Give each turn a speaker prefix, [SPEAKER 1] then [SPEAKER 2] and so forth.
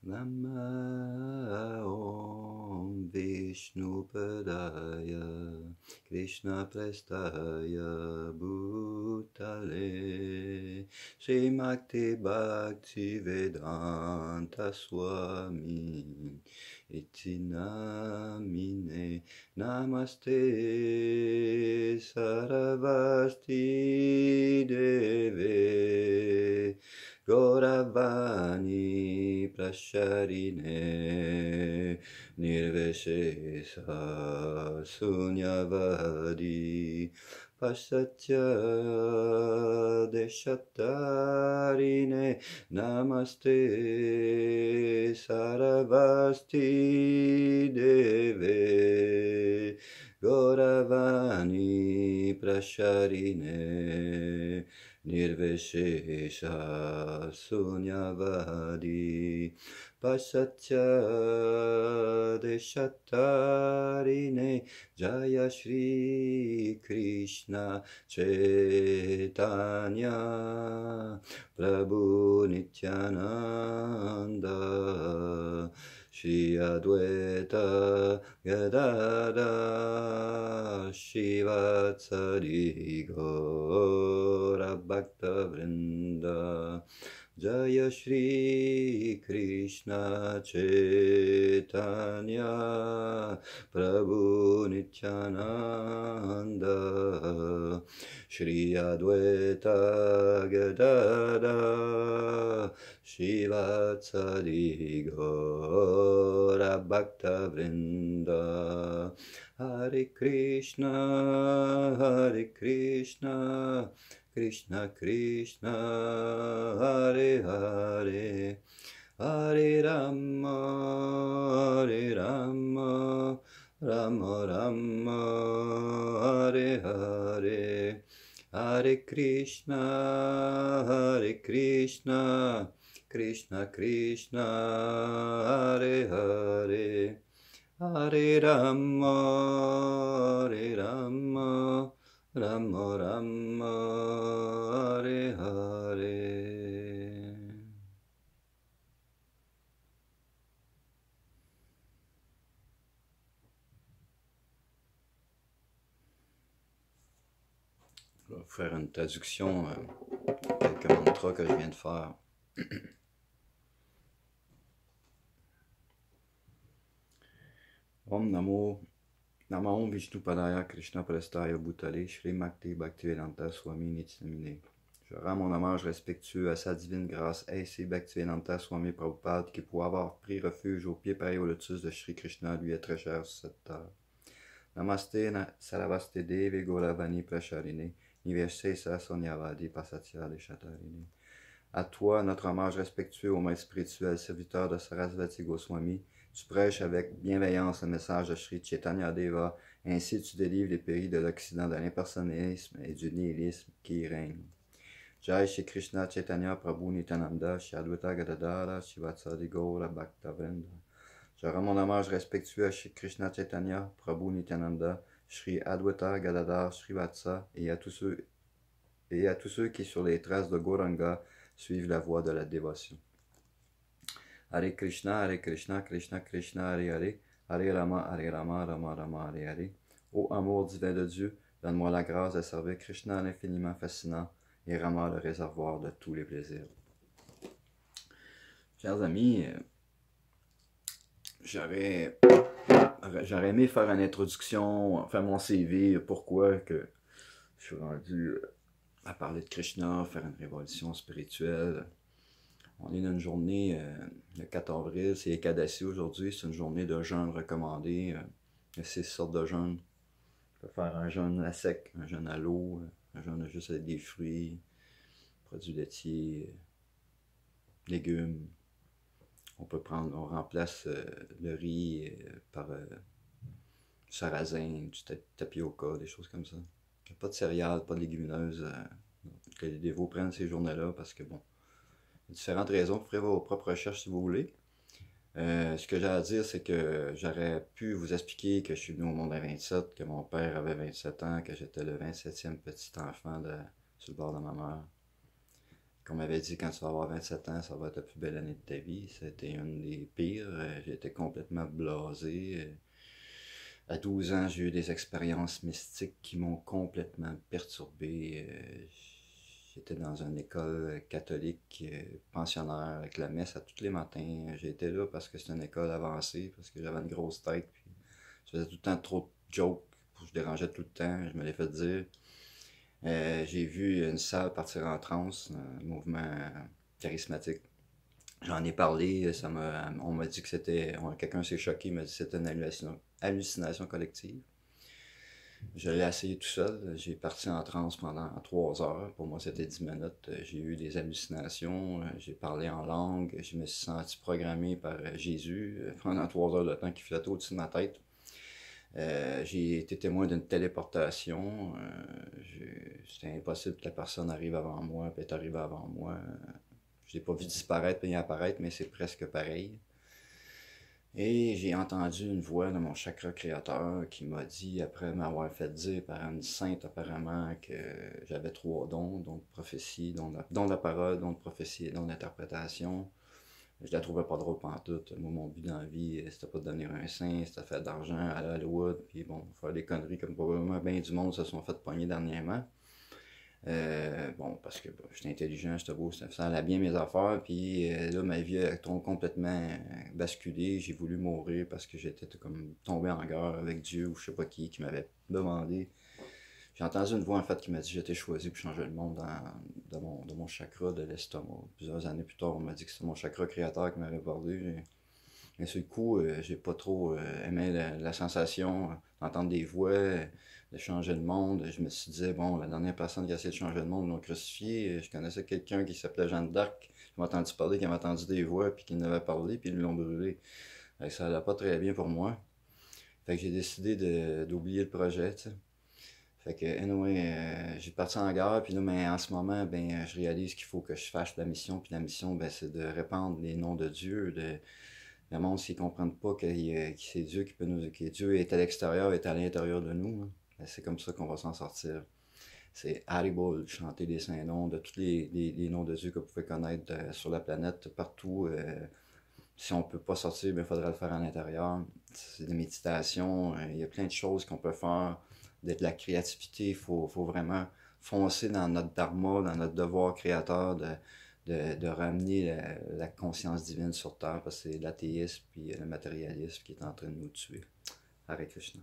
[SPEAKER 1] Nama Om Vishnupadaya Krishna Prestaya Bhutale Srimakti Bhakti Vedanta Swami Iti Namine Namaste Saravasti Deve Gauravani Prasharine Nirveshesa Sunyavadi Pasatya Deshatarine Namaste Saravasti Deve Gauravani Prasharine Nirveshesha Sunyavadi Pasatya Deshatarine Jaya Shri Krishna Chaitanya Prabhu Nityananda Shri Adwaita Gadadha Shivatsari Gaura Bhakta Vrinda Jaya Shri Krishna Chaitanya Prabhu Nityananda Shri Adwaita Gadadha Shivatsari Gaura Bhakta Vrinda Hare Krishna Krishna Krishna Hare Hare Hare Rama Rama Rama Hare Hare Hare Krishna Krishna Krishna Hare Hare Hare Rama Rama Rama Hare Hare. Je vais faire une traduction quelques mantras que je viens de faire. Om Namo Om Vishnupadaya Krishna Prestaya Bhutale Srimakti Bhaktivedanta Swami Nityanamine. Je rends mon hommage respectueux à sa divine grâce A.C. Bhaktivedanta Swami Prabhupada qui, pour avoir pris refuge au pied pareil au lotus de Shri Krishna, lui est très cher sur cette terre. Namaste Saravaste Devi Gauravani Prasharine Niveshesa Sonyavadi Pasatya Deshatarine. À toi, notre hommage respectueux au maître spirituel, serviteur de Sarasvati Goswami. Tu prêches avec bienveillance le message de Sri Chaitanya Deva, ainsi tu délivres les pays de l'Occident de l'impersonnalisme et du nihilisme qui y règne. Jai Shri Krishna Chaitanya Prabhu Nityananda, Shri Advaita Gadadara, Shivatsadi Gaura Bhaktavrinda. Je rends mon hommage respectueux à Shri Krishna Chaitanya Prabhu Nityananda, Shri Advaita Gadadara, Shri Vatsa et à tous ceux qui, sur les traces de Gauranga, suivent la voie de la dévotion. Hare Krishna, Krishna Krishna, Hare Hare, Hare Rama, Rama Rama, Hare Hare. Ô amour divin de Dieu, donne-moi la grâce de servir Krishna l'infiniment fascinant et Rama le réservoir de tous les plaisirs. Chers amis, j'aurais aimé faire une introduction, faire mon CV, pourquoi que je suis rendu à parler de Krishna, faire une révolution spirituelle. On est dans une journée, le 4 avril, c'est Ekadasi aujourd'hui, c'est une journée de jeûne recommandée. Il y a 6 sortes de jeûnes. On peut faire un jeûne à sec, un jeûne à l'eau, un jeûne juste avec des fruits, produits laitiers, légumes. On remplace le riz par du sarrasin, du tapioca, des choses comme ça. Il n'y a pas de céréales, pas de légumineuses que les dévots prennent ces journées-là parce que bon, il y a différentes raisons. Vous ferez vos propres recherches si vous voulez. Ce que j'ai à dire, c'est que j'aurais pu vous expliquer que je suis venu au monde à 27, que mon père avait 27 ans, que j'étais le 27e petit enfant sur le bord de ma mère. qu'on m'avait dit quand tu vas avoir 27 ans, ça va être la plus belle année de ta vie. C'était une des pires. J'étais complètement blasé. À 12 ans, j'ai eu des expériences mystiques qui m'ont complètement perturbé. J'étais dans une école catholique pensionnaire avec la messe à tous les matins. J'étais là parce que c'est une école avancée, parce que j'avais une grosse tête. Puis je faisais tout le temps trop de jokes. Je dérangeais tout le temps. Je me l'ai fait dire. J'ai vu une salle partir en transe, un mouvement charismatique. J'en ai parlé, on m'a dit que c'était, quelqu'un s'est choqué, il m'a dit que c'était une hallucination collective. Je l'ai essayé tout seul, j'ai parti en transe pendant 3 heures, pour moi c'était 10 minutes, j'ai eu des hallucinations, j'ai parlé en langue, je me suis senti programmé par Jésus pendant 3 heures de temps qui flottait au-dessus de ma tête. J'ai été témoin d'une téléportation. C'était impossible que la personne arrive avant moi, puis est arrivée avant moi. Je l'ai pas vu disparaître puis apparaître, mais c'est presque pareil. Et j'ai entendu une voix de mon chakra créateur qui m'a dit, après m'avoir fait dire par une sainte apparemment, que j'avais 3 dons, don de prophétie, don de la parole, don de prophétie et don d'interprétation. Je la trouvais pas drôle pantoute. Moi, mon but dans la vie, c'était pas de devenir un saint, c'était de faire d'argent, aller à Hollywood, puis bon, faire des conneries comme probablement bien du monde se sont fait pogner dernièrement. Bon, parce que bon, j'étais intelligent, j'étais beau, ça allait bien mes affaires, puis là, ma vie a complètement basculé. J'ai voulu mourir parce que j'étais comme tombé en guerre avec Dieu ou je sais pas qui m'avait demandé. J'ai entendu une voix en fait qui m'a dit j'étais choisi pour changer le monde dans mon chakra de l'estomac. Plusieurs années plus tard, on m'a dit que c'était mon chakra créateur qui m'avait parlé. Mais sur le coup, j'ai pas trop aimé la sensation d'entendre des voix, de changer le monde. Je me suis dit, bon, la dernière personne qui a essayé de changer le monde, l'ont crucifié. Je connaissais quelqu'un qui s'appelait Jeanne d'Arc. Je m'ai entendu parler, qui avait entendu des voix, puis qui en avait parlé, puis ils l'ont brûlé. Fait que ça allait pas très bien pour moi. Fait que j'ai décidé d'oublier le projet, tu sais. Fait que, anyway, j'ai parti en guerre, puis là, mais en ce moment, ben, je réalise qu'il faut que je fasse la mission, puis la mission, ben, c'est de répandre les noms de Dieu, le monde, s'ils ne comprennent pas que c'est Dieu qui peut nous. Que Dieu est à l'extérieur, est à l'intérieur de nous, hein, ben, c'est comme ça qu'on va s'en sortir. C'est Haribol, chanter les saints noms, de tous les noms de Dieu que vous pouvez connaître sur la planète, partout. Si on ne peut pas sortir, il faudra le faire à l'intérieur. C'est des méditations, il y a plein de choses qu'on peut faire, de la créativité. Faut vraiment foncer dans notre dharma, dans notre devoir créateur de ramener la conscience divine sur Terre, parce que c'est l'athéisme et le matérialisme qui est en train de nous tuer. Hare Krishna.